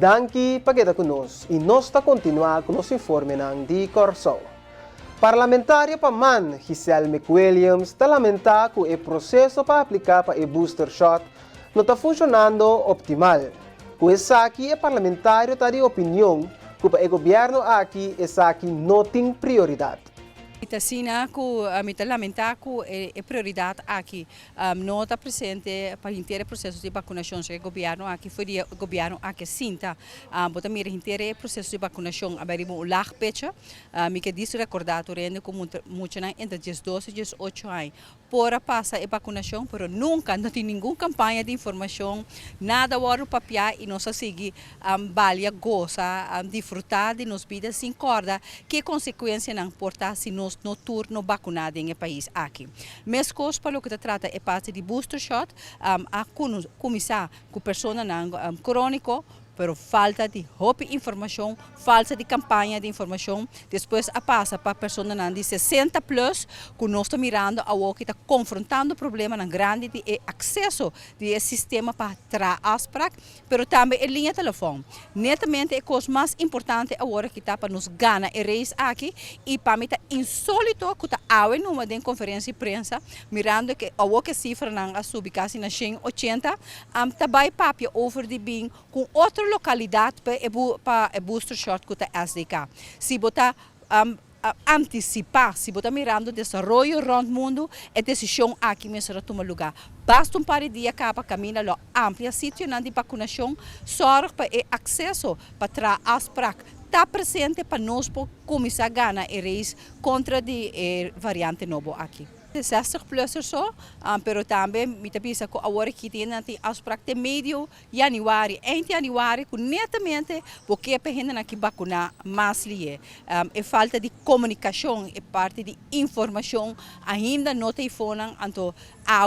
Danke para quedar conosco e nós está continuar com nosso informe de Corso. Parlamentária para MAN, Giselle McWilliams, está lamentar que o processo para aplicar para o booster shot não está funcionando optimal. Com essa aqui, o parlamentário está de opinião que o governo aqui essa aqui não tem prioridade. Itasina ku mita lamentar ku é prioridade aqui não está presente para inteiro processo de vacinação que o governo aqui foi o governo aqui sinta bota mira inteiro processo de vacinação abrir um lar pecha me que diz recordado rende como muito na entre 12 e 18 anos por passa a vacinação pero nunca não tem nenhuma campanha de informação nada o papel e nós seguir valia goza desfrutar de nos vidas sem corda que consequência não portar se nós no turno vacunado em país aqui. Mesmo coisa para o que se trata é parte de booster shot, a começar com pessoas crônico, pero falta de informação, falta de campanha de informação. Depois a passa para pessoas de 60 plus, que nós estamos mirando a o que está confrontando o problema grande de acesso de sistema para trás para, pero também a linha de telefone. Netamente a coisa mais importante agora que está para nos ganhar e reis aqui e para mim está insólito que está ao numa de conferência de prensa mirando que a que cifra na subicasi na 180 também papia over de bem com outra localidade para o booster shot que está SDK. Se botar antecipar, se botar mirando o desenvolvimento rond mundo, a decisão aqui mesmo toma lugar. Basta par de dias para caminhar lo amplia sítio de vacunação, sorte para o acesso para trás para está presente para nós começar a ganhar e reis contra a variante novo aqui. 60 plus só, pero também me pensa que agora que tem as práticas meio januário, em januário, que netamente porque a gente aqui vacinar mais lié, é falta de comunicação, é parte de informação, ainda não tem fone, então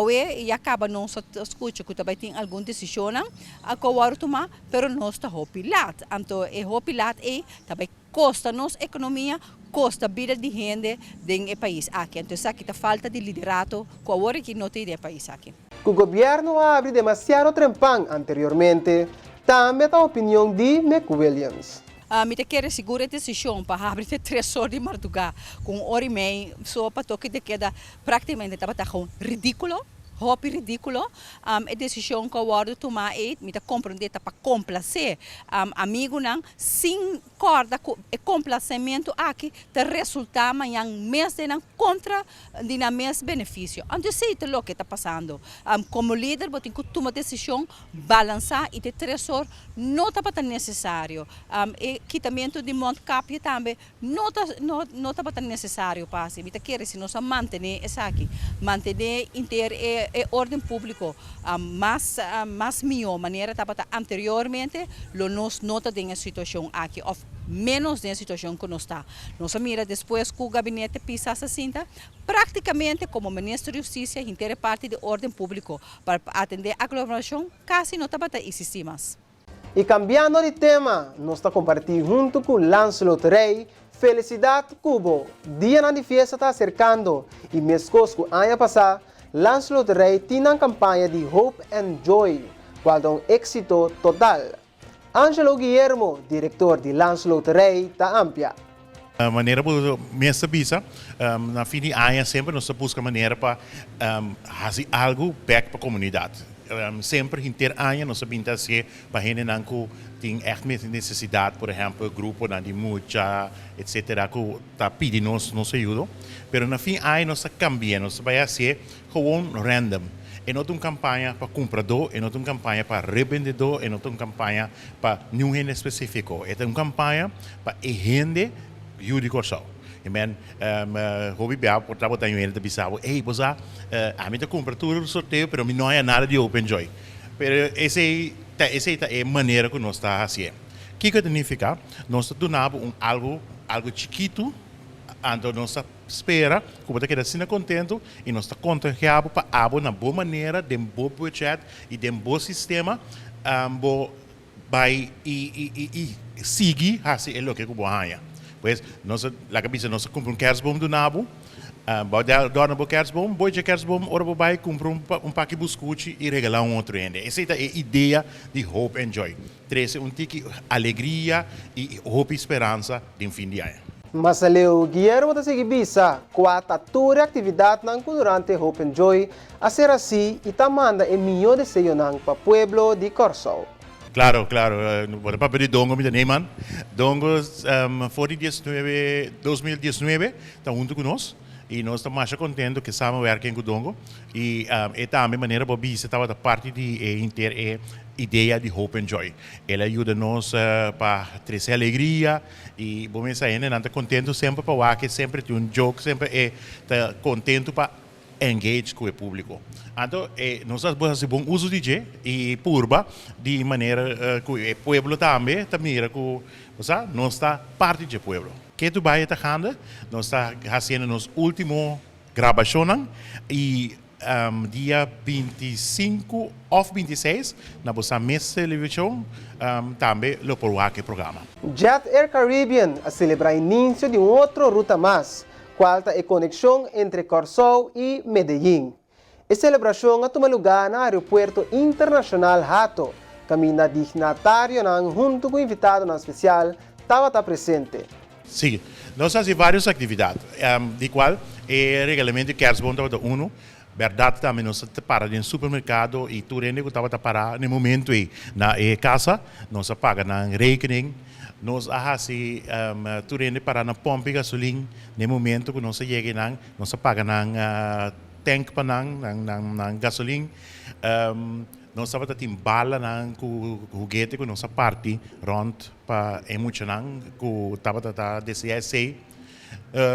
e acaba não só escuta que também tem alguma decisão a que tomar, pero não está hopilado, então é hopilado e também custa nossa economia, custa a vida de gente do país aqui. Então, aqui está falta de liderazgo que agora que não tem no país aqui. O governo abre demasiado trempão anteriormente, também a opinião de McWilliams. Me quer segura a decisão para abrir 3 horas de madrugada com hora e meia, só para toque de queda praticamente estava ridículo. Hobby ridículo, a decisão que eu vou tomar é me compreender para complacer amigo não sem corda com o complacimento aqui te resultar amanhã mês de não contra de na mês benefício. Então sei o que está passando. Como líder vou ter que tomar decisão balançar e de 3 horas não está para necessário. Quitamento de monte cap também não está para necessário passe. Me quer se nós manter essa aqui, manter inteiro ordem público mais melhor maneira estava anteriormente nós nota de situação aqui ou menos de situação que nós está nós mira depois que o gabinete pisa assinta praticamente como ministro de justiça inteira parte de ordem público para atender a aglomeração quase não estava existir mais. E cambiando de tema, nós está compartilhando junto com Lancelot Rey. Felicidade Cubo, dia na fiesta está acercando e mês que ano passado Lancelot Rey tinha uma campanha de Hope and Joy, qual é um êxito total. Angelo Guillermo, diretor de Lancelot Rey, está amplia. A maneira por minha bisa, na fim de ano sempre nós buscamos maneira para fazer algo back para a comunidade. Sempre inteiro ano nós sabemos que para gente não tem echt necessidade, por exemplo, grupo de mucha, etc. que está pedindo nossa ajuda. Mas na fim de ano nós cambiamos, nós vai ser gewoon random. E não uma campanha para comprador, e não uma campanha para revendedor, e não uma campanha para nenhum gente específico. É uma campanha para a gente jurídico só. Hobby bem, por trabalhar com ele, pensava, ei, você, a mim está comprando tudo o sorteio, mas não é nada de Open Joy. Mas essa é a maneira que nós estamos fazendo. O que significa? Nós estamos dando algo chiquito, então nós espera, como está querendo contento, e nós estamos contagiados para abo na boa maneira, de bom budget e de bom sistema, vai e seguir assim é o que eu vou ganhar. Pues, la cabeça nós compramos um kersboom do nabo, Daar no kerstboom, boy kerstboom, ora bij, compra pakje biscuit e regalar outro ainda. Essa é a ideia de Hope and Joy. Trazer tiki alegria e hope e esperança de fim de ano. Mas aleu Guillermo da Seguibisa, quatro toda atividade durante Hope and Joy, a ser assim e tamanda e milhão de seio para o pueblo de Corsol. Claro. Bueno, para pedir Dongo met Neyman. Dongo, voor die 2019, está junto conosco. E nós estamos mais contentes que samenwerken com o Dongo. E também maneira para estava da parte de inter ideia de Hope and Joy. Ela ajuda nós para trazer alegria e bom mesmo ainda não está contente sempre para que sempre tem jogo, sempre está contente para engage com o público. Então, nós temos bom uso de G e purba de maneira que o pueblo também mira que nós está parte do pueblo. Que tu vai estar fazendo? Nós está fazendo nossa última gravação e dia 25 ou 26 na nossa mesa de televisão também lo por o programa. Jet Air Caribbean a celebrar o início de outra ruta mais, qual é a conexão entre Corsol e Medellín. A celebração a tomar lugar no Aeroporto Internacional Hato, caminho dignatário junto com o invitado especial estava presente. Sim, nós fazemos várias atividades, de qual o regulamento de kerstboom estava uno. Verdade também nós para no supermercado e tudo ainda que estava para no momento aí na casa nós paga na rekening nós assim tudo ainda para na pompa de gasolina no momento que nós chega nós paga na tank para na gasolina nós estava tem bala na foguete que nós parte rond para emocionar que estava da DCSC.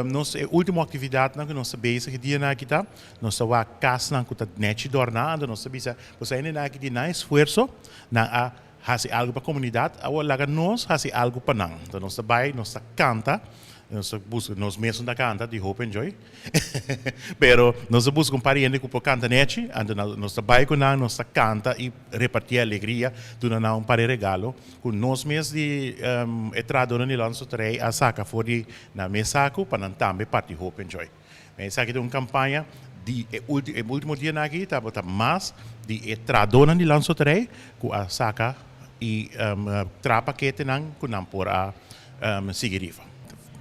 Nossa última atividade que nós bezig dia na kita, nós a casa na kuta net dornado, nós bisa, você ainda na aqui na esforço na a fazer algo para a comunidade, agora laga nós fazer algo para nós. Então nós vai, nós canta, nós busca, nós mesmos da canta de Hope and Joy, pero nós busca pariente que canta net, então nós vai com nós canta e repartir alegria, dando um par de regalo, com nós mesmos de entrada no lanço trei a saca fora na mesa para também parte de Hope and Joy. Mas aqui é uma campanha de último dia aqui tá mais de entrada no lanço trei com a saca e trapa que tem com não por a sigirifa.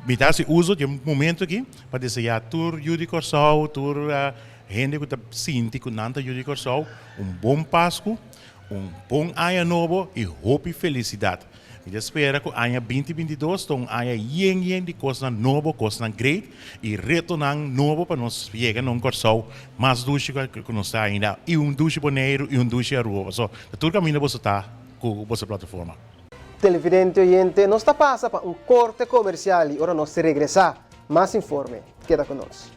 Bitasi uso de momento aqui para desejar tur Judy Corsol, tur gente que está sinti com nanta Judy Corsol, bom Páscoa, bom ano novo e hope e felicidade. Eu espero que o ano 2022 tenha yen de coisa nova, coisa great e retornar novo para nós chegar num Corsol mais doce que nós está ainda e doce boneiro e doce a rua. So, tudo caminho você está com a plataforma. Televidente oyente, nos pasa para un corte comercial y ahora nos regresa. Más informe. Queda con nosotros.